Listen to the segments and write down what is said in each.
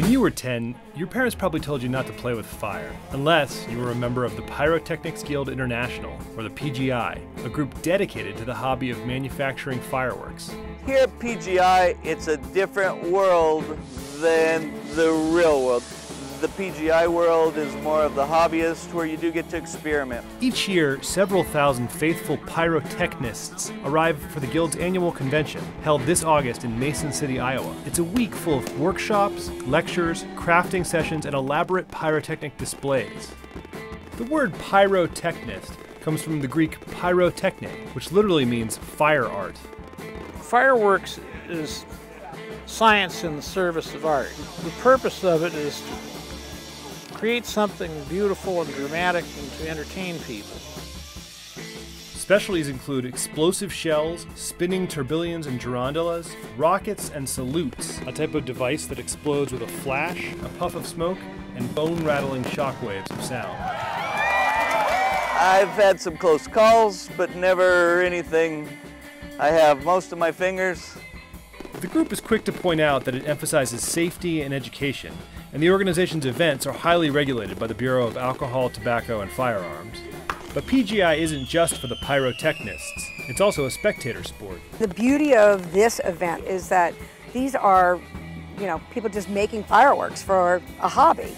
When you were 10, your parents probably told you not to play with fire, unless you were a member of the Pyrotechnics Guild International, or the PGI, a group dedicated to the hobby of manufacturing fireworks. Here at PGI, it's a different world than the real world. The PGI world is more of the hobbyist, where you do get to experiment. Each year, several thousand faithful pyrotechnists arrive for the Guild's annual convention, held this August in Mason City, Iowa. It's a week full of workshops, lectures, crafting sessions, and elaborate pyrotechnic displays. The word pyrotechnist comes from the Greek pyrotechne, which literally means fire art. Fireworks is science in the service of art. The purpose of it is to create something beautiful and dramatic and to entertain people. Specialties include explosive shells, spinning tourbillons and girondolas, rockets and salutes, a type of device that explodes with a flash, a puff of smoke, and bone-rattling shockwaves of sound. I've had some close calls, but never anything. I have most of my fingers. The group is quick to point out that it emphasizes safety and education, and the organization's events are highly regulated by the Bureau of Alcohol, Tobacco, and Firearms. But PGI isn't just for the pyrotechnists, it's also a spectator sport. The beauty of this event is that these are, people just making fireworks for a hobby,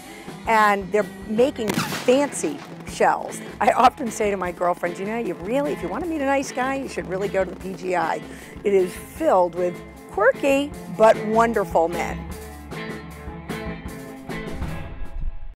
and they're making fancy shells. I often say to my girlfriends, if you want to meet a nice guy, you should really go to the PGI. It is filled with quirky but wonderful men.